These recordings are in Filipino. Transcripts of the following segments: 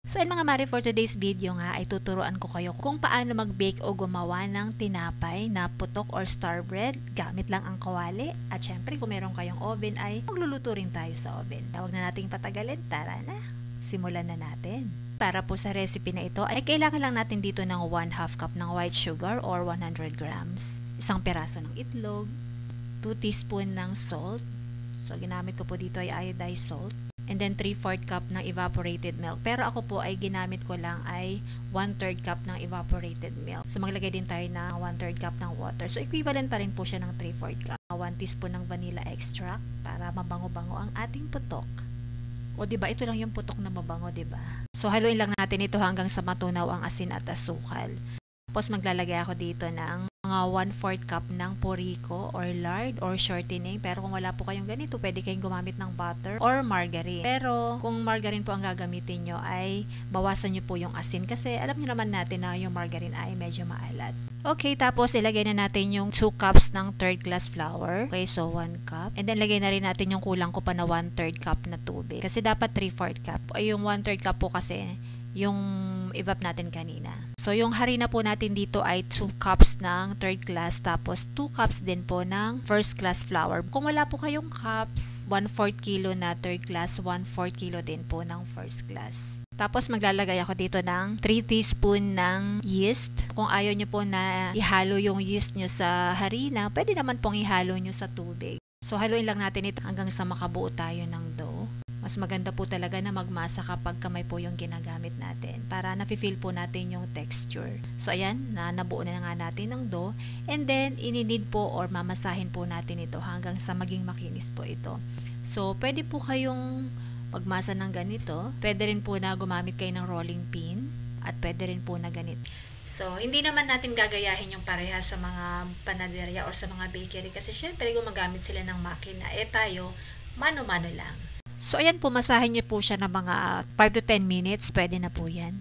So mga mare, for today's video nga ay tuturuan ko kayo kung paano mag-bake o gumawa ng tinapay na putok or star bread gamit lang ang kawali. At syempre kung meron kayong oven ay magluluto rin tayo sa oven. Huwag na nating patagalin, tara na, simulan na natin. Para po sa recipe na ito ay kailangan lang natin dito ng 1/2 cup ng white sugar or 100 grams, isang piraso ng itlog, 2 teaspoon ng salt. So ginamit ko po dito ay iodized salt. And then 3/4 cup ng evaporated milk. Pero ako po ay ginamit ko lang ay 1/3 cup ng evaporated milk. So maglagay din tayo ng 1/3 cup ng water. So equivalent pa rin po siya ng 3/4 cup. 1 teaspoon ng vanilla extract para mabango-bango ang ating putok. O diba, ito lang yung putok na mabango, diba? So haluin lang natin ito hanggang sa matunaw ang asin at asukal. Tapos maglalagay ako dito ng mga 1/4 cup ng poriko or lard or shortening. Pero kung wala po kayong ganito, pwede kayong gumamit ng butter or margarine. Pero kung margarine po ang gagamitin nyo, ay bawasan nyo po yung asin. Kasi alam nyo naman natin na yung margarine ay medyo maalat. Okay, tapos ilagay na natin yung 2 cups ng 3rd glass flour. Okay, so 1 cup. And then lagay na rin natin yung kulang ko pa na 1/3 cup na tubig. Kasi dapat 3/4 cup. Ay yung 1/3 cup po kasi yung evap natin kanina. So, yung harina po natin dito ay 2 cups ng 3rd glass, tapos 2 cups din po ng 1st glass flour. Kung wala po kayong cups, 1/4 kilo na 3rd glass, 1/4 kilo din po ng 1st glass. Tapos, maglalagay ako dito ng 3 teaspoon ng yeast. Kung ayaw nyo po na ihalo yung yeast nyo sa harina, pwede naman pong ihalo nyo sa tubig. So, haluin lang natin ito hanggang sa makabuo tayo ng dough. Mas maganda po talaga na magmasa kapag kamay po yung ginagamit natin para nafe-feel po natin yung texture. So ayan, nabuo na nga natin ng dough, and then ininid po or mamasahin po natin ito hanggang sa maging makinis po ito. So pwede po kayong magmasa ng ganito, pwede rin po na gumamit kayo ng rolling pin, at pwede rin po na ganito. So, hindi naman natin gagayahin yung pareha sa mga panaderia o sa mga bakery kasi syempre gumagamit sila ng makina. Tayo, mano-mano lang. So, ayan po, masahin niyo po siya ng mga 5 to 10 minutes. Pwede na po yan.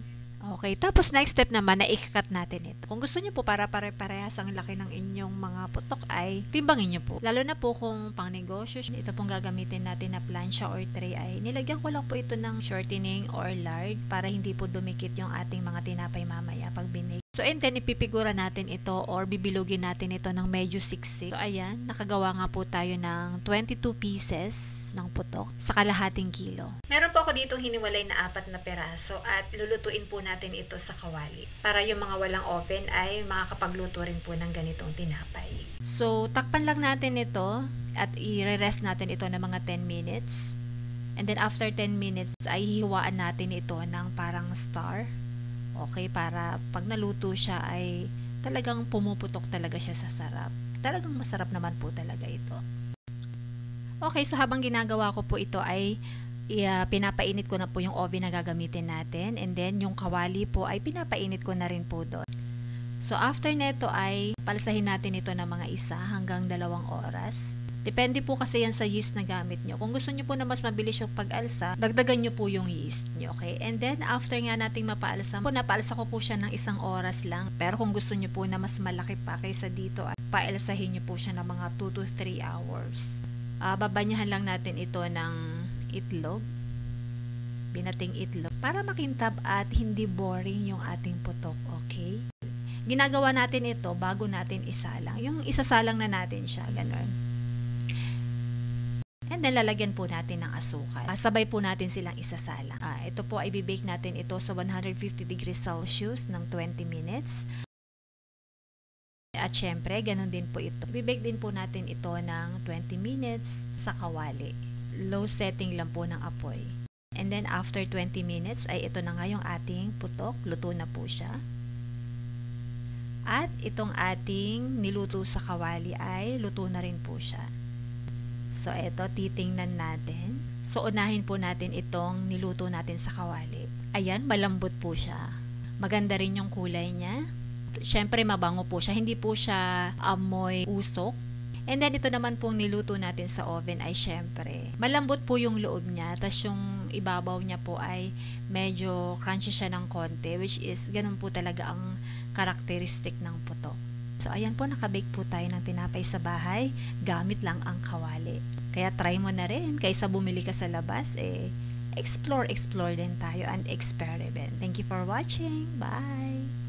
Okay, tapos next step naman na i-cut natin ito. Kung gusto niyo po para pare-parehas ang laki ng inyong mga putok ay timbangin niyo po. Lalo na po kung pang negosyo, ito pong gagamitin natin na plancha or tray ay nilagyan ko lang po ito ng shortening or lard para hindi po dumikit yung ating mga tinapay mamaya pag binig. So, and then ipipigura natin ito or bibilugin natin ito ng medyo siksik. So, ayan, nakagawa nga po tayo ng 22 pieces ng putok sa kalahating kilo. Meron po ako ditong hiniwalay na 4 na peraso at lulutuin po natin ito sa kawali para yung mga walang oven ay makakapagluto rin po ng ganitong tinapay. So, takpan lang natin ito at i-rest natin ito ng mga 10 minutes. And then after 10 minutes ay hihiwaan natin ito ng parang star. Okay, para pag naluto siya ay talagang pumuputok talaga siya sa sarap. Talagang masarap naman po talaga ito. Okay, so habang ginagawa ko po ito ay pinapainit ko na po yung oven na gagamitin natin. And then yung kawali po ay pinapainit ko na rin po doon. So after neto ay palsahin natin ito ng mga 1 hanggang 2 oras. Depende po kasi yan sa yeast na gamit nyo. Kung gusto nyo po na mas mabilis yung pag-alsa, dagdagan nyo po yung yeast nyo, okay? And then, after nga nating mapaalsa, napaalsa ko po siya ng 1 oras lang. Pero kung gusto nyo po na mas malaki pa kaysa dito, paalsahin nyo po siya ng mga 2 to 3 hours. Babanyahan lang natin ito ng itlog, binating itlog, para makintab at hindi boring yung ating putok, okay? Ginagawa natin ito bago natin isalang. Yung isasalang na natin siya, ganun. And then, lalagyan po natin ng asukal. Sabay po natin silang isasalang. Ito po, ay bibake natin ito sa 150 degrees Celsius ng 20 minutes. At syempre, ganun din po ito. Bibake din po natin ito ng 20 minutes sa kawali. Low setting lang po ng apoy. And then, after 20 minutes, ay ito na nga yung ating putok. Luto na po siya. At itong ating niluto sa kawali ay luto na rin po siya. So, ito, titingnan natin. So, unahin po natin itong niluto natin sa kawali. Ayan, malambot po siya. Maganda rin yung kulay niya. Siyempre, mabango po siya. Hindi po siya amoy usok. And then, ito naman pong niluto natin sa oven ay siyempre, malambot po yung loob niya. Tapos, yung ibabaw niya po ay medyo crunchy siya ng konti. Which is, ganun po talaga ang karakteristik ng putok. So, ayan po, nakabake po tayo ng tinapay sa bahay, gamit lang ang kawali. Kaya try mo na rin, kaysa bumili ka sa labas, explore din tayo and experiment. Thank you for watching. Bye!